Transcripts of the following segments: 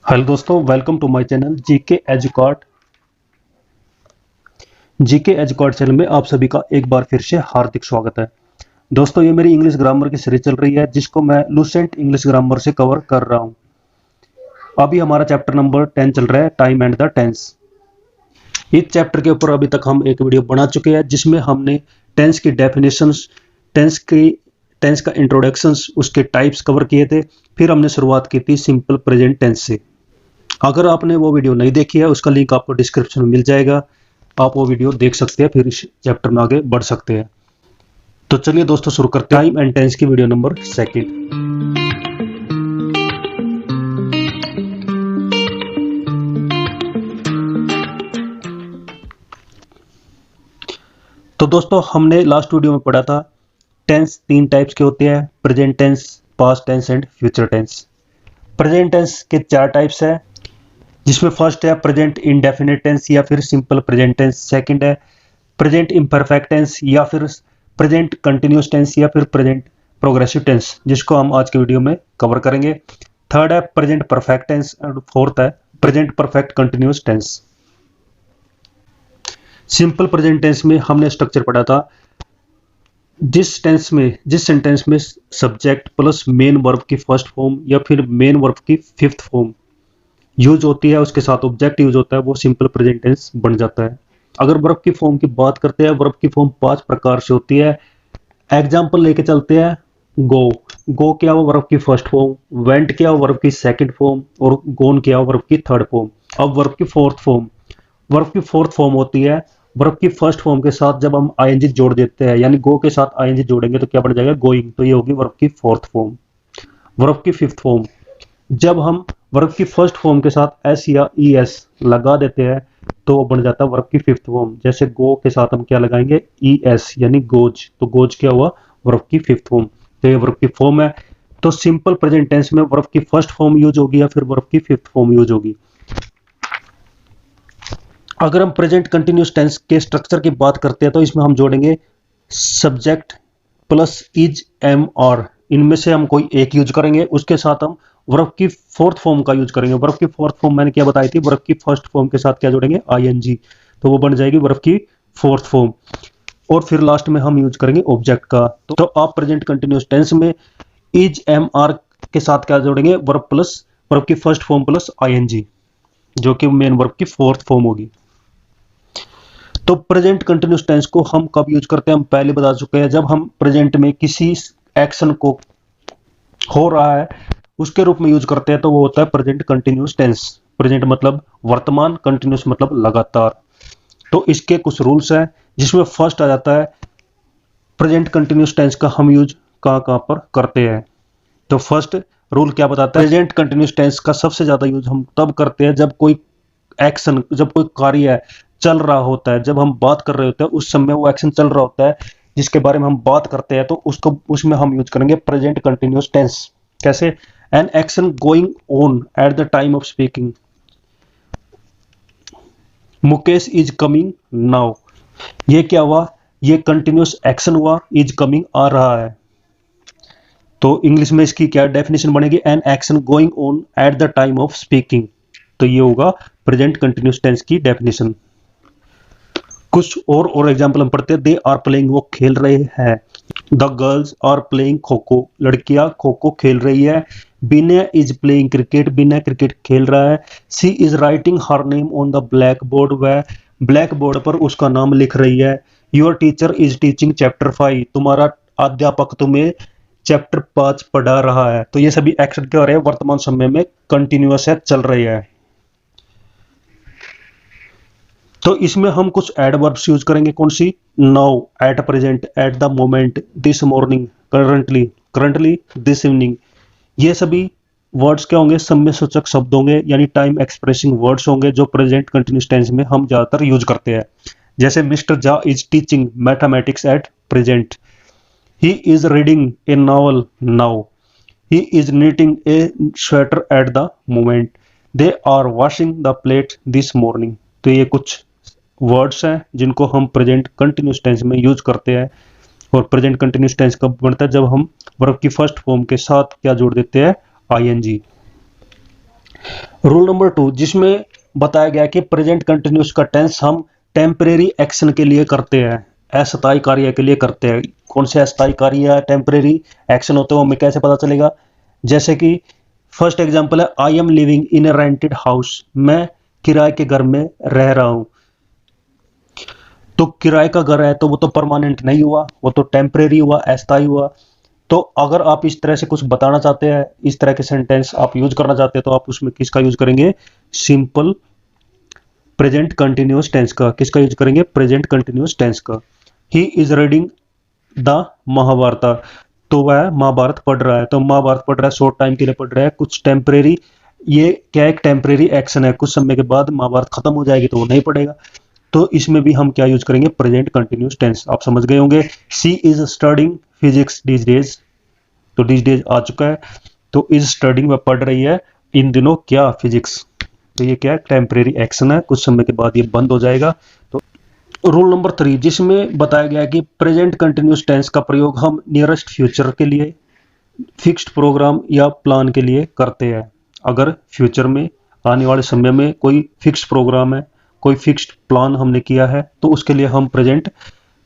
Hello दोस्तों, welcome to my channel GK Educot. GK Educot channel में आप सभी का एक बार फिर से हार्दिक स्वागत है। दोस्तों, ये मेरी इंग्लिश ग्रामर की सीरीज चल रही है जिसको मैं लूसेंट इंग्लिश ग्रामर से कवर कर रहा हूँ। अभी हमारा चैप्टर नंबर 10 चल रहा है, टाइम एंड द टेंस। इस चैप्टर के ऊपर अभी तक हम एक वीडियो बना चुके हैं जिसमें हमने टेंस की डेफिनेशंस, टेंस का इंट्रोडक्शंस, उसके टाइप्स कवर किए थे। फिर हमने शुरुआत की थी सिंपल प्रेजेंट टेंस से। अगर आपने वो वीडियो नहीं देखी है, उसका लिंक आपको डिस्क्रिप्शन में मिल जाएगा, आप वो वीडियो देख सकते हैं, फिर इस चैप्टर में आगे बढ़ सकते हैं। तो चलिए दोस्तों, शुरू करते हैं टाइम एंड टेंस की वीडियो नंबर 2। तो दोस्तों, हमने लास्ट वीडियो में पढ़ा था टेंस 3 टाइप्स के होते हैं, present tense, past tense and future tense. Present tense के 4 टाइप्स है, जिसमें फर्स्ट है प्रेजेंट इंडेफिनिट टेंस या फिर सिंपल प्रेजेंट टेंस। सेकंड है प्रेजेंट इम्परफेक्ट टेंस या फिर प्रेजेंट कंटिन्यूस टेंस या फिर प्रेजेंट प्रोग्रेसिव टेंस, जिसको हम आज के वीडियो में कवर करेंगे। थर्ड है प्रेजेंट परफेक्ट टेंस और फोर्थ है present perfect continuous tense. Simple present tense में हमने स्ट्रक्चर पढ़ा था, जिस सेंटेंस में सब्जेक्ट प्लस मेन वर्ब की फर्स्ट फॉर्म या फिर मेन वर्ब की फिफ्थ फॉर्म यूज होती है, उसके साथ ऑब्जेक्ट यूज होता है, वो सिंपल प्रेजेंट टेंस बन जाता है। अगर वर्ब की फॉर्म की बात करते हैं, वर्ब की फॉर्म 5 प्रकार से होती है। एग्जाम्पल लेके चलते हैं। गो क्या हुआ वर्ब की फर्स्ट फॉर्म, वेंट क्या हुआ वर्ब की सेकंड फॉर्म, और गोन क्या हुआ वर्ब की थर्ड फॉर्म। अब वर्ब की फोर्थ फॉर्म होती है वर्ब की फर्स्ट फॉर्म के साथ जब हम आईएनजी जोड़ देते हैं, यानी गो के साथ आईएनजी जोड़ेंगे तो क्या बन जाएगा, गोइंग। तो ये होगी वर्ब की फोर्थ फॉर्म। वर्ब की फिफ्थ फॉर्म, जब हम वर्ब की फर्स्ट फॉर्म के साथ एस या ई एस लगा देते हैं तो वो बन जाता है वर्ब की फिफ्थ फॉर्म। जैसे गो के साथ हम क्या लगाएंगे, ई एस, यानी गोज। तो गोज क्या हुआ, वर्ब की फिफ्थ फॉर्म। तो ये वर्ब की फॉर्म है। तो सिंपल प्रेजेंट टेंस में वर्ब की फर्स्ट फॉर्म यूज होगी या फिर वर्ब की फिफ्थ फॉर्म यूज होगी। अगर हम प्रेजेंट कंटिन्यूस टेंस के स्ट्रक्चर की बात करते हैं तो इसमें हम जोड़ेंगे subject plus is, am, are. इनमें से हम कोई एक यूज करेंगे, उसके साथ हम वर्ब की फोर्थ फॉर्म का यूज करेंगे। वर्ब की फोर्थ फॉर्म मैंने क्या बताई थी, वर्ब की फर्स्ट फॉर्म के साथ क्या जोड़ेंगे, आईएनजी। तो वो बन जाएगी वर्ब की फोर्थ फॉर्म। और फिर लास्ट में हम यूज करेंगे ऑब्जेक्ट का। तो आप प्रेजेंट कंटिन्यूस टेंस में इज, एम, आर के साथ क्या जोड़ेंगे, वर्ब की फर्स्ट फॉर्म प्लस आईएनजी, जो कि मेन वर्ब की फोर्थ फॉर्म होगी। तो प्रेजेंट कंटिन्यूस टेंस को हम कब यूज करते हैं, हम पहले बता चुके हैं। जब हम प्रेजेंट में किसी एक्शन को हो रहा है उसके रूप में यूज करते हैं तो वो होता है प्रेजेंट कंटिन्यूस टेंस। प्रेजेंट मतलब वर्तमान, कंटिन्यूस मतलब लगातार। तो इसके कुछ रूल्स हैं, जिसमें फर्स्ट आ जाता है प्रेजेंट कंटिन्यूस टेंस का हम यूज कहाँ पर करते हैं। तो फर्स्ट रूल क्या बताता है, प्रेजेंट कंटिन्यूस टेंस का सबसे ज्यादा यूज हम तब करते हैं जब कोई एक्शन, जब कोई कार्य चल रहा होता है, जब हम बात कर रहे होते हैं उस समय वो एक्शन चल रहा होता है जिसके बारे में हम बात करते हैं, तो उसको उसमें हम यूज करेंगे प्रेजेंट कंटिन्यूस टेंस। कैसे, an action going on at the time of speaking, Mukesh is coming now. ये क्या हुआ, ये कंटिन्यूस एक्शन हुआ, इज कमिंग आ रहा है। तो इंग्लिश में इसकी क्या डेफिनेशन बनेगी, an action going on at the time of speaking. तो ये होगा प्रेजेंट कंटिन्यूस टेंस की डेफिनेशन। कुछ और एग्जांपल हम पढ़ते हैं। दे आर प्लेइंग, वो खेल रहे हैं। The girls are playing, kho kho, लड़कियां खो खो खेल रही है। Bina is playing cricket, Bina cricket खेल रहा है। She is writing her name on the blackboard, वह ब्लैक बोर्ड पर उसका नाम लिख रही है। Your teacher is teaching chapter 5, तुम्हारा अध्यापक तुम्हें चैप्टर 5 पढ़ा रहा है। तो ये सभी एक्शन क्या हो रहे हैं, वर्तमान समय में कंटिन्यूअस है, चल रही है। तो इसमें हम कुछ एडवर्ब्स यूज करेंगे, कौन सी, now, at present, at the moment, this morning, currently, this evening. ये सभी वर्ड्स क्या होंगे, समय सूचक शब्द होंगे, यानी टाइम एक्सप्रेसिंग वर्ड्स होंगे, जो प्रेजेंट कंटिन्यूस टेंस में हम ज्यादातर यूज करते हैं। जैसे mister Jha is teaching mathematics at present, he is reading a novel now, he is knitting a sweater at the moment, they are washing the plate this morning. तो ये कुछ words हैं जिनको हम प्रेजेंट कंटिन्यूस टेंस में use करते हैं। और प्रेजेंट कंटिन्यूस टेंस कब बनता है, जब हम वर्ब की फर्स्ट फॉर्म के साथ क्या जोड़ देते हैं, आईएनजी। रूल नंबर 2 जिसमें बताया गया कि प्रेजेंट कंटिन्यूस का टेंस हम टेम्परेरी एक्शन के लिए करते हैं, अस्थायी कार्य के लिए करते हैं। कौन से अस्थायी कार्य या टेम्परेरी एक्शन होते हैं हमें कैसे पता चलेगा? जैसे कि फर्स्ट एग्जांपल है आई am living in A rented house, मैं किराए के घर में रह रहा हूं। तो किराए का घर है तो वो तो परमानेंट नहीं हुआ, वो तो टेम्परेरी हुआ, अस्थायी हुआ। तो अगर आप इस तरह से कुछ बताना चाहते हैं, इस तरह के सेंटेंस आप यूज करना चाहते हैं, तो आप उसमें किसका यूज करेंगे? सिंपल प्रेजेंट कंटिन्यूअस टेंस का। किसका यूज करेंगे? प्रेजेंट कंटिन्यूअस टेंस का। He is reading the Mahabharat, तो वह महाभारत पढ़ रहा है। तो महाभारत पढ़ रहा है, शॉर्ट टाइम के लिए पढ़ रहा है, कुछ टेम्परेरी, ये क्या एक टेम्परेरी एक्शन है, कुछ समय के बाद महाभारत खत्म हो जाएगी तो वो नहीं पढ़ेगा। तो इसमें भी हम क्या यूज करेंगे? Present continuous tense. आप समझ गए होंगे। She is studying physics this days, तो दिस डेज आ चुका है, तो इज स्टडिंग, वह पढ़ रही है इन दिनों क्या? फिजिक्स। तो ये क्या है? टेम्परेरी एक्शन है, कुछ समय के बाद ये बंद हो जाएगा। तो रूल नंबर 3 जिसमें बताया गया है कि प्रेजेंट कंटिन्यूअस टेंस का प्रयोग हम नियरेस्ट फ्यूचर के लिए, फिक्स्ड प्रोग्राम या प्लान के लिए करते हैं। अगर फ्यूचर में, आने वाले समय में कोई फिक्स्ड प्रोग्राम है, कोई फिक्स्ड प्लान हमने किया है, तो उसके लिए हम प्रेजेंट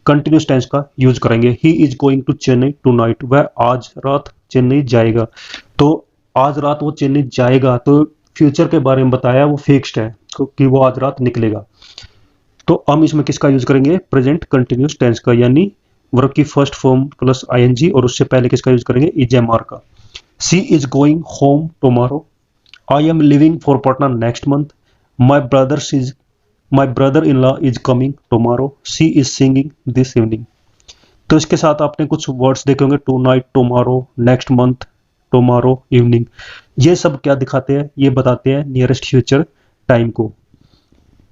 कंटिन्यूअस टेंस का यूज करेंगे। He is going to Chennai tonight, वह आज रात चेन्नई जाएगा। तो आज रात वो चेन्नई जाएगा, तो फ्यूचर के बारे में बताया, वो फिक्स्ड है कि वो आज रात निकलेगा। तो हम इसमें किसका यूज करेंगे? प्रेजेंट कंटिन्यूअस टेंस का, यानी वर्ब की फर्स्ट फॉर्म प्लस आईएनजी, और उससे पहले किसका यूज करेंगे? इज एम आर का। She is going home tomorrow, I am living for Patna next month, my brother in law is coming tomorrow, she is singing this evening. तो इसके साथ आपने कुछ वर्ड्स देखे होंगे, tonight, tomorrow, next month, tomorrow, evening. ये सब क्या दिखाते हैं? ये बताते हैं नियरेस्ट फ्यूचर टाइम को।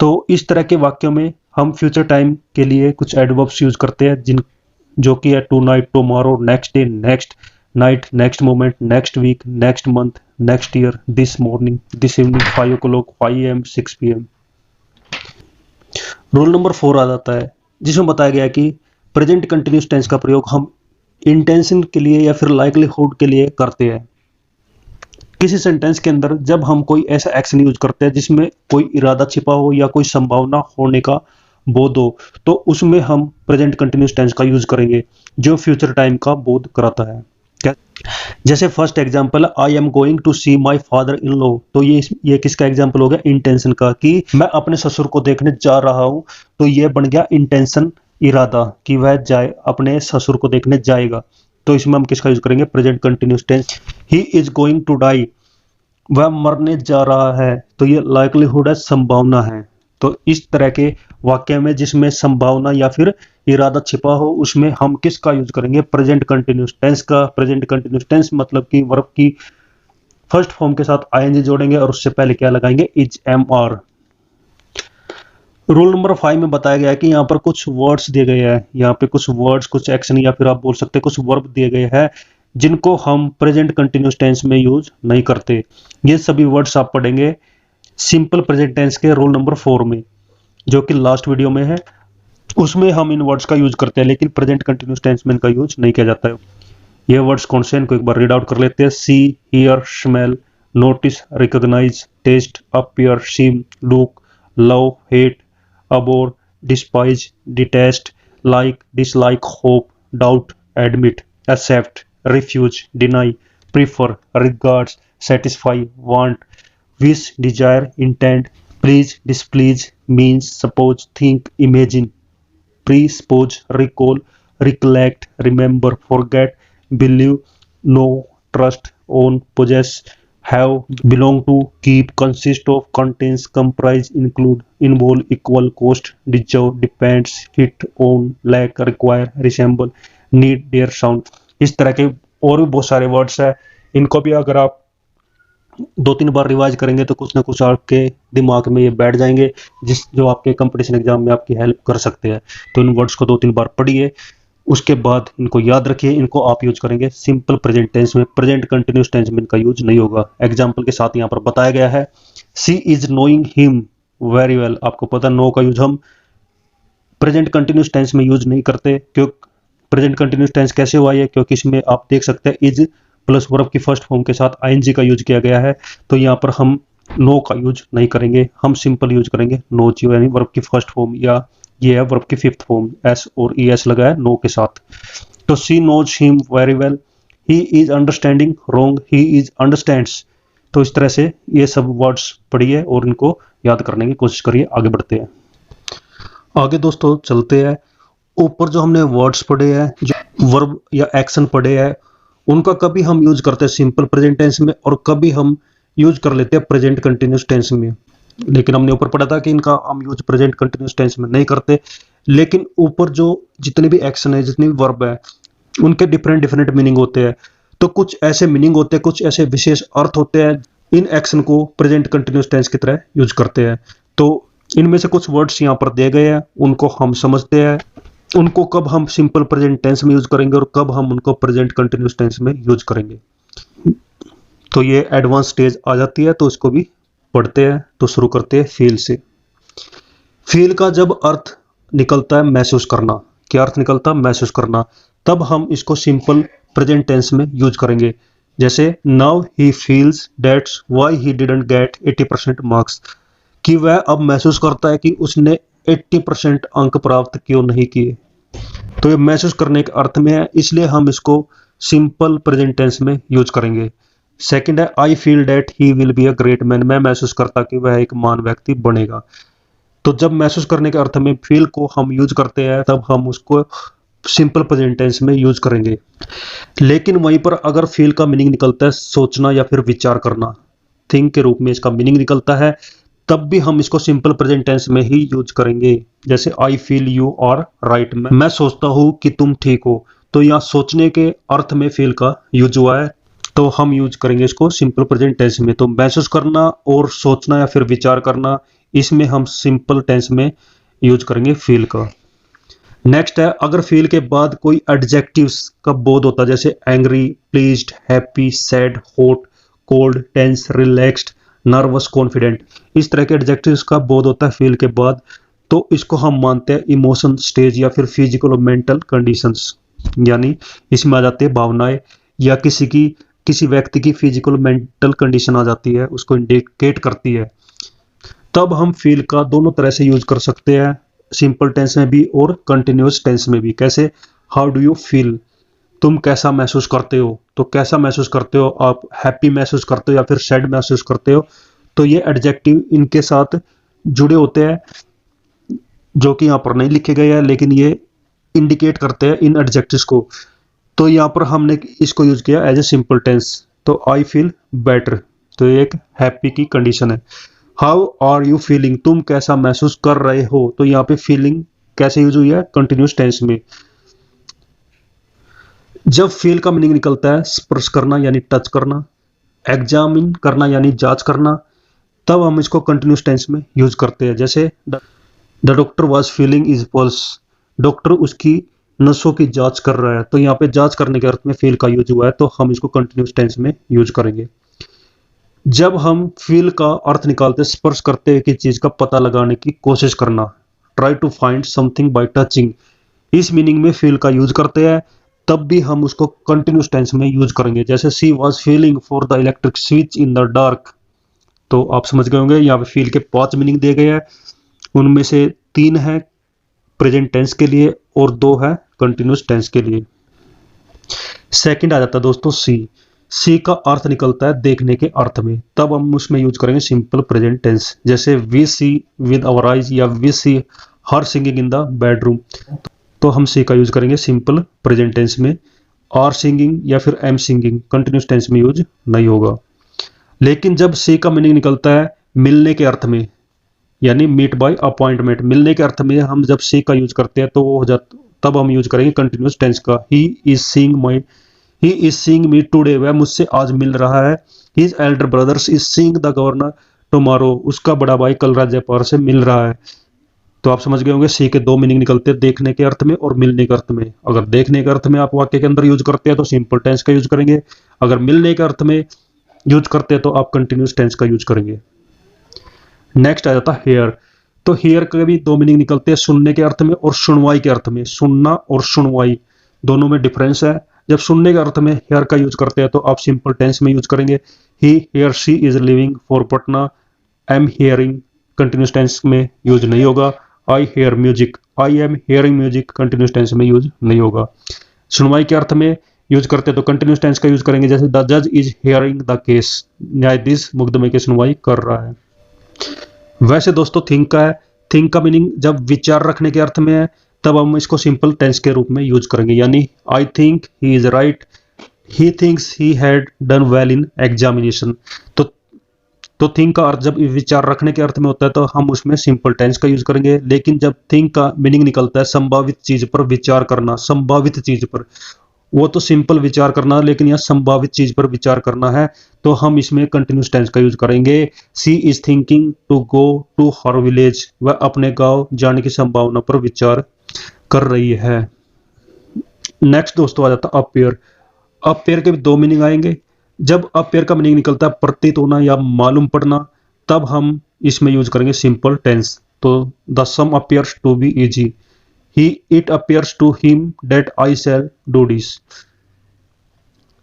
तो इस तरह के वाक्यों में हम फ्यूचर टाइम के लिए कुछ एडवर्ब्स यूज करते हैं, जिन जो कि है tonight, tomorrow, next day, next night, next moment, next week, next month, next year, this morning, this evening, 5 o'clock, 5 AM, 6 PM। Rule number 4 आ जाता है जिसमें बताया गया है कि प्रेजेंट कंटिन्यूस टेंस का प्रयोग हम इंटेंशन के लिए या फिर लाइकलीहुड के लिए करते हैं। किसी सेंटेंस के अंदर जब हम कोई ऐसा एक्शन यूज करते हैं जिसमें कोई इरादा छिपा हो या कोई संभावना होने का बोध हो, तो उसमें हम प्रेजेंट कंटिन्यूस टेंस का यूज करेंगे जो फ्यूचर टाइम का बोध कराता है। क्या? जैसे first example, I am going to see my father in law, तो ये किसका एग्जांपल हो गया? इंटेंशन का, कि मैं अपने ससुर को देखने जा रहा हूं। तो ये बन गया इंटेंशन, इरादा, कि वह जाए, अपने ससुर को देखने जाएगा। तो इसमें हम किसका यूज करेंगे? Present continuous tense. He is going to die, वह मरने जा रहा है, तो ये लाइकलीहुड है, संभावना है। तो इस तरह के वाक्य में जिसमें संभावना या फिर इरादा छिपा हो, उसमें हम किसका यूज करेंगे? प्रेजेंट कंटिन्यूस टेंस का। प्रेजेंट कंटिन्यूस टेंस मतलब कि वर्ब की फर्स्ट फॉर्म के साथ आईएनजी जोड़ेंगे और उससे पहले क्या लगाएंगे? Is am are. Rule number 5 में बताया गया है कि यहाँ पर कुछ वर्ड्स दिए गए हैं, यहाँ पे कुछ वर्ड्स, कुछ एक्शन, या फिर आप बोल सकते हैं कुछ वर्ब दिए गए हैं जिनको हम प्रेजेंट कंटिन्यूस टेंस में यूज नहीं करते। ये सभी वर्ड्स आप पढ़ेंगे सिंपल प्रेजेंट टेंस के रूल नंबर 4 में, जो कि लास्ट वीडियो में है। उसमें हम इन वर्ड्स का यूज करते हैं, लेकिन प्रेजेंट कंटिन्यूस टेंस में इनका यूज नहीं किया जाता है। ये वर्ड्स कौन से हैं इनको एक बार रीड आउट कर लेते हैं। See, hear, smell, notice, recognise, taste, appear, seem, look, love, hate, abhor, despise, detest, like, dislike, hope, doubt, admit, accept, refuse, deny, prefer, regards, satisfy, want, wish, desire, intend, please, displease, means, suppose, think, imagine, presuppose, recall, recollect, remember, forget, believe, know, trust, own, possess, have, belong to, keep, consist of, contains, comprise, include, involve, equal, cost, deserve, depends, fit, own, lack, require, resemble, need, dare, sound। इस तरह के और भी बहुत सारे words हैं। इनको भी अगर आप 2-3 बार रिवाइज करेंगे तो कुछ ना कुछ आपके दिमाग में ये बैठ जाएंगे, जो आपके कंपटीशन एग्जाम में आपकी हेल्प कर सकते हैं। तो इन वर्ड्स को 2-3 बार पढ़िए, उसके बाद इनको याद रखिए। इनको आप यूज करेंगे सिंपल प्रेजेंट टेंस में, प्रेजेंट कंटिन्यूस टेंस में इनका यूज नहीं होगा। एग्जाम्पल के साथ यहाँ पर बताया गया है। She is knowing him very well, आपको पता नो का यूज हम प्रेजेंट कंटिन्यूस टेंस में यूज नहीं करते। क्यों? प्रेजेंट कंटिन्यूस टेंस कैसे हुआ है? क्योंकि इसमें आप देख सकते हैं इज प्लस वर्ब की फर्स्ट फॉर्म के साथ आईएनजी का यूज किया गया है। तो यहाँ पर हम नो का यूज नहीं करेंगे, हम सिंपल यूज करेंगे नोज, यानी वर्ब की फर्स्ट फॉर्म, या ये है वर्ब की फिफ्थ फॉर्म, एस और ई एस लगा है नो के साथ। तो she knows him very well, he is understanding wrong, he is understands. तो इस तरह से ये सब वर्ड्स पढ़िए और इनको याद करने की कोशिश करिए। आगे बढ़ते हैं, आगे दोस्तों चलते हैं। ऊपर जो हमने वर्ड्स पढ़े हैं, जो वर्ब या एक्शन पढ़े हैं, उनका कभी हम यूज करते हैं सिंपल प्रेजेंट टेंस में और कभी हम यूज कर लेते हैं प्रेजेंट कंटिन्यूस टेंस में। लेकिन हमने ऊपर पढ़ा था कि इनका हम यूज प्रेजेंट कंटिन्यूस टेंस में नहीं करते। लेकिन ऊपर जो जितने भी एक्शन है, जितने भी वर्ब है, उनके डिफरेंट डिफरेंट मीनिंग होते हैं। तो कुछ ऐसे मीनिंग होते हैं, कुछ ऐसे विशेष अर्थ होते हैं, इन एक्शन को प्रेजेंट कंटिन्यूस टेंस की तरह यूज करते हैं। तो इनमें से कुछ वर्ड्स यहाँ पर दिए गए हैं, उनको हम समझते हैं, उनको कब हम सिंपल प्रेजेंट टेंस में यूज करेंगे और कब हम उनको प्रेजेंट कंटिन्यूस टेंस में यूज करेंगे। तो ये एडवांस स्टेज आ जाती है, तो इसको भी पढ़ते हैं। तो शुरू करते हैं फील से। फील का जब अर्थ निकलता है महसूस करना, क्या अर्थ निकलता है? महसूस करना। तब हम इसको सिंपल प्रेजेंट टेंस में यूज करेंगे। जैसे now he feels that's why he didn't get 80% marks, कि वह अब महसूस करता है कि उसने 80% अंक प्राप्त क्यों नहीं किए। तो ये महसूस करने के अर्थ में है, इसलिए हम इसको सिंपल प्रेजेंट टेंस में यूज करेंगे। सेकंड है I feel that he will be a great man, मैं महसूस करता कि वह एक महान व्यक्ति बनेगा। तो जब महसूस करने के अर्थ में फील को हम यूज करते हैं, तब हम उसको सिंपल प्रेजेंट टेंस में यूज करेंगे। लेकिन वहीं पर अगर फील का मीनिंग निकलता है सोचना या फिर विचार करना, थिंक के रूप में इसका मीनिंग निकलता है, तब भी हम इसको सिंपल प्रेजेंट टेंस में ही यूज करेंगे। जैसे I feel you are right, मैं सोचता हूं कि तुम ठीक हो। तो यहाँ सोचने के अर्थ में फील का यूज हुआ है, तो हम यूज करेंगे इसको सिंपल प्रेजेंट टेंस में। तो महसूस करना और सोचना या फिर विचार करना, इसमें हम सिंपल टेंस में यूज करेंगे फील का। नेक्स्ट है, अगर फील के बाद कोई एडजेक्टिव्स का बोध होता है, जैसे angry, pleased, happy, sad, hot, cold, tense, relaxed, nervous, confident, इस तरह के एडजेक्टिव्स का बोध होता है फील के बाद, तो इसको हम मानते हैं इमोशन स्टेज या फिर फिजिकल और मेंटल कंडीशंस। यानी इसमें आ जाती है भावनाएं या किसी व्यक्ति की फिजिकल मेंटल कंडीशन आ जाती है, उसको इंडिकेट करती है। तब हम फील का दोनों तरह से यूज कर सकते हैं, सिंपल टेंस में भी और कंटिन्यूअस टेंस में भी। कैसे? हाउ डू यू फील, तुम कैसा महसूस करते हो। तो कैसा महसूस करते हो आप? हैप्पी महसूस करते हो या फिर सैड महसूस करते हो। तो ये एडजेक्टिव इनके साथ जुड़े होते हैं, जो कि यहाँ पर नहीं लिखे गए हैं, लेकिन ये इंडिकेट करते हैं इन एडजेक्टिव्स को। तो यहाँ पर हमने इसको यूज किया एज ए सिंपल टेंस। तो आई फील बेटर, तो ये एक हैप्पी की कंडीशन है। हाउ आर यू फीलिंग, तुम कैसा महसूस कर रहे हो। तो यहाँ पे फीलिंग कैसे यूज हुई है? कंटिन्यूस टेंस में। जब फील का मीनिंग निकलता है स्पर्श करना यानी टच करना, एग्जामिन करना यानी जांच करना, तब हम इसको कंटिन्यूस टेंस में यूज करते हैं। जैसे the doctor was feeling is pulse, doctor उसकी नसों की जांच कर रहा है। तो यहाँ पे जांच करने के अर्थ में फील का यूज हुआ है, तो हम इसको कंटिन्यूस टेंस में यूज करेंगे। जब हम फील का अर्थ निकालते स्पर्श करते हैं कि चीज का पता लगाने की कोशिश करना, try to find something by touching, इस मीनिंग में फील का यूज करते हैं, तब भी हम उसको कंटिन्यूस टेंस में यूज करेंगे। जैसे she was feeling for the electric switch in the dark, तो आप समझ गए होंगे यहाँ पे फील के 5 मीनिंग दिए गए हैं, उनमें से 3 है प्रेजेंट टेंस के लिए और 2 है कंटिन्यूस टेंस के लिए। सेकंड आ जाता है दोस्तों सी का अर्थ निकलता है देखने के अर्थ में, तब हम उसमें यूज करेंगे सिंपल प्रेजेंट टेंस। जैसे we see with our eyes या we see her singing in the bedroom, तो हम सी का यूज करेंगे सिंपल प्रेजेंट टेंस में। आर सिंगिंग या फिर एम सिंगिंग कंटिन्यूस टेंस में यूज नहीं होगा। लेकिन जब सी का मीनिंग निकलता है मिलने के अर्थ में, यानी मीट बाय अपॉइंटमेंट, मिलने के अर्थ में हम जब सी का यूज करते हैं तो वो हो जाता, तब हम यूज करेंगे कंटिन्यूस टेंस का। He is seeing me today, वह मुझसे आज मिल रहा है। His Elder brothers is seeing the governor tomorrow, उसका बड़ा भाई कल राज्यपाल से मिल रहा है। तो आप समझ गए होंगे सी के 2 मीनिंग निकलते हैं, देखने के अर्थ में और मिलने के अर्थ में। अगर देखने के अर्थ में आप वाक्य के अंदर यूज करते हैं तो सिंपल टेंस का यूज करेंगे, अगर मिलने के अर्थ में यूज करते हैं तो आप कंटिन्यूस टेंस का यूज करेंगे। नेक्स्ट आ जाता है हेयर, तो हेयर के भी 2 मीनिंग निकलते हैं, सुनने के अर्थ में और सुनवाई के अर्थ में। सुनना और सुनवाई दोनों में डिफरेंस है। जब सुनने के अर्थ में हेयर का यूज करते हैं तो आप सिंपल टेंस में यूज करेंगे, he hear she is living for Patna, am hearing continuous tense में यूज नहीं होगा। I hear music, I am hearing music continuous tense में यूज नहीं होगा। सुनवाई के अर्थ में यूज करते तो कंटिन्यूस टेंस का यूज करेंगे, जैसे द जज इज हियरिंग द केस, न्यायाधीश मुकदमे की सुनवाई कर रहा है। वैसे दोस्तों थिंक का है, थिंक का मीनिंग जब विचार रखने के अर्थ में है तब हम इसको सिंपल टेंस के रूप में यूज करेंगे, यानी I think he is right, he thinks he had done well in examination. तो थिंक का अर्थ जब विचार रखने के अर्थ में होता है तो हम उसमें सिंपल टेंस का यूज करेंगे, लेकिन जब थिंक का मीनिंग निकलता है संभावित चीज पर विचार करना, संभावित चीज पर, वो तो सिंपल विचार करना, लेकिन यह संभावित चीज पर विचार करना है, तो हम इसमें कंटिन्यूस टेंस का यूज करेंगे। She is thinking to go to her village, वह अपने गांव जाने की संभावना पर विचार कर रही है। नेक्स्ट दोस्तों आ जाता है अपेयर। अपेयर के भी दो मीनिंग आएंगे। जब अपेयर का मीनिंग निकलता है प्रतीत होना या मालूम पड़ना, तब हम इसमें यूज करेंगे सिंपल टेंस। तो the sum appears to be easy, it appears to him that I shall do this.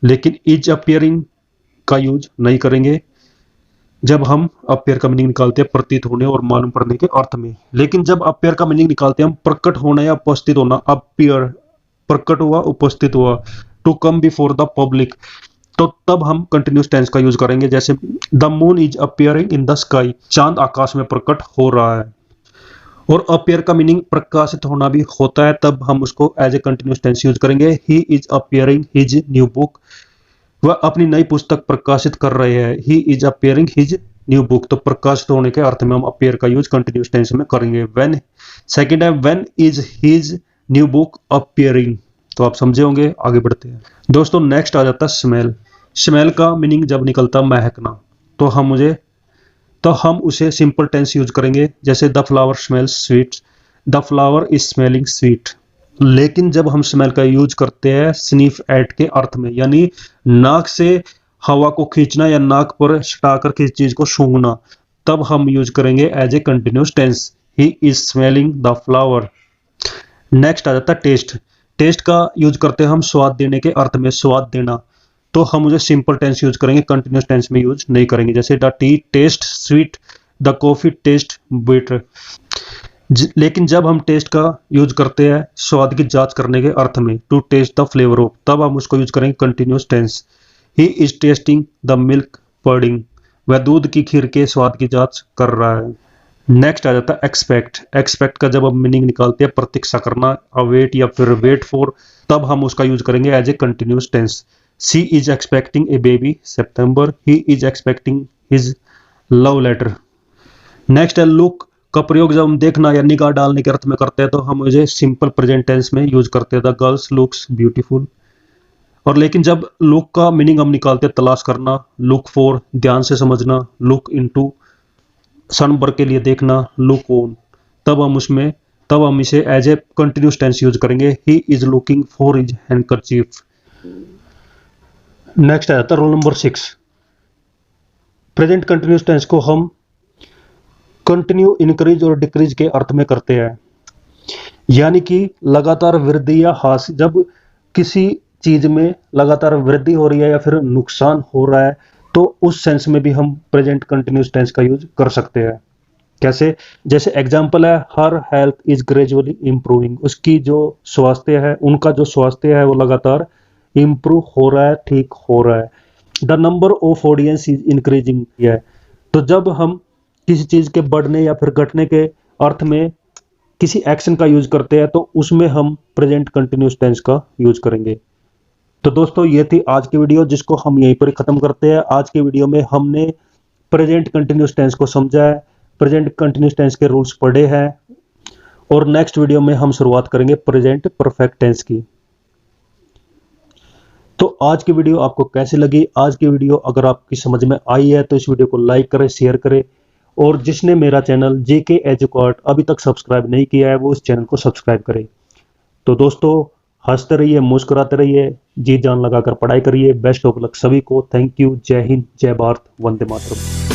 लेकिन इज अपेयरिंग का यूज नहीं करेंगे जब हम अपेयर का मीनिंग निकालते हैं प्रतीत होने और मालूम पड़ने के अर्थ में। लेकिन जब अपेयर का मीनिंग निकालते हैं हम प्रकट होना या उपस्थित होना, अपेयर प्रकट हुआ, उपस्थित हुआ, to come before the public, तो तब हम कंटिन्यूस टेंस का यूज करेंगे, जैसे the moon is appearing in the sky, चांद आकाश में प्रकट हो रहा है। और अपियर का मीनिंग प्रकाशित होना भी होता है, तब हम उसको as a continuous tense use करेंगे। He is appearing his new book, वह अपनी नई पुस्तक प्रकाशित कर रहे हैं। He is appearing his new book, तो प्रकाशित होने के अर्थ में हम अपियर का यूज कंटिन्यूस टेंस में करेंगे। व्हेन, सेकंड है when is his new book appearing, तो आप समझे होंगे। आगे बढ़ते हैं दोस्तों। नेक्स्ट आ जाता है स्मेल। स्मेल का मीनिंग जब निकलता महकना, तो हम उसे सिंपल टेंस यूज करेंगे, जैसे the flower smells sweet, the flower is smelling sweet. लेकिन जब हम स्मेल का यूज करते हैं स्नीफ एट के अर्थ में, यानी नाक से हवा को खींचना या नाक पर सटाकर किसी चीज को सूंघना, तब हम यूज करेंगे as a continuous tense, he is smelling the flower. Next आ जाता है टेस्ट। टेस्ट का यूज करते हैं हम स्वाद देने के अर्थ में, स्वाद देना, तो हम उसे सिंपल टेंस यूज करेंगे, कंटिन्यूस टेंस में यूज नहीं करेंगे, जैसे the T test sweet, the coffee test bitter. लेकिन जब हम टेस्ट का यूज करते हैं स्वाद की जांच करने के अर्थ में, to test the flavour of, तब हम उसको यूज करेंगे continuous tense. He is tasting the milk pudding, वह दूध की खीर के स्वाद की जांच कर रहा है। नेक्स्ट आ जाता है एक्सपेक्ट। एक्सपेक्ट का जब हम मीनिंग निकालते हैं प्रतीक्षा करना, अवेट या फिर वेट फॉर, तब हम उसका यूज करेंगे as a continuous tense. She is expecting a baby September, he is expecting his love letter. Next है लुक का प्रयोग जब हम देखना या निगाह डालने के अर्थ में करते हैं, तो हम उसे सिंपल प्रेजेंट टेंस में यूज करते हैं, द गर्ल्स लुक्स ब्यूटीफुल। और लेकिन जब लुक का मीनिंग हम निकालते हैं तलाश करना, लुक फॉर ध्यान से समझना, लुक इनटू क्षण भर के लिए देखना, लुक ऑन, तब हम इसे as a continuous tense use करेंगे, he is looking for his handkerchief. Next आ जाता है roll number 6। Present continuous tense को हम कंटिन्यू, इंक्रीज और डिक्रीज के अर्थ में करते हैं, यानी कि लगातार वृद्धि या ह्रास। जब किसी चीज में लगातार वृद्धि हो रही है या फिर नुकसान हो रहा है, तो उस सेंस में भी हम प्रेजेंट कंटिन्यूस टेंस का यूज कर सकते हैं। कैसे, जैसे एग्जांपल है हर हेल्थ इज ग्रेजुअली इंप्रूविंग, उसकी जो स्वास्थ्य है, उनका जो स्वास्थ्य है वो लगातार इंप्रूव हो रहा है, ठीक हो रहा है। The number of audience is increasing है। तो जब हम किसी चीज के बढ़ने या फिर घटने के अर्थ में किसी एक्शन का यूज करते हैं, तो उसमें हम प्रेजेंट कंटिन्यूस टेंस का यूज करेंगे। तो दोस्तों ये थी आज की वीडियो, जिसको हम यहीं पर खत्म करते हैं। आज की वीडियो में हमने प्रेजेंट कंटिन्यूस टेंस को समझा है, प्रेजेंट कंटिन्यूस टेंस के रूल्स पढ़े हैं, और नेक्स्ट वीडियो में हम शुरुआत करेंगे प्रेजेंट परफेक्ट टेंस की। तो आज की वीडियो आपको कैसी लगी? आज की वीडियो अगर आपकी समझ में आई है तो इस वीडियो को लाइक करें, शेयर करें, और जिसने मेरा चैनल जेके एजुकेट अभी तक सब्सक्राइब नहीं किया है वो इस चैनल को सब्सक्राइब करे। तो दोस्तों हंसते रहिए, मुस्कुराते रहिए, जी जान लगाकर पढ़ाई करिए। बेस्ट ऑफ लक सभी को। Thank you. जय हिंद, जय भारत, वंदे मातरम।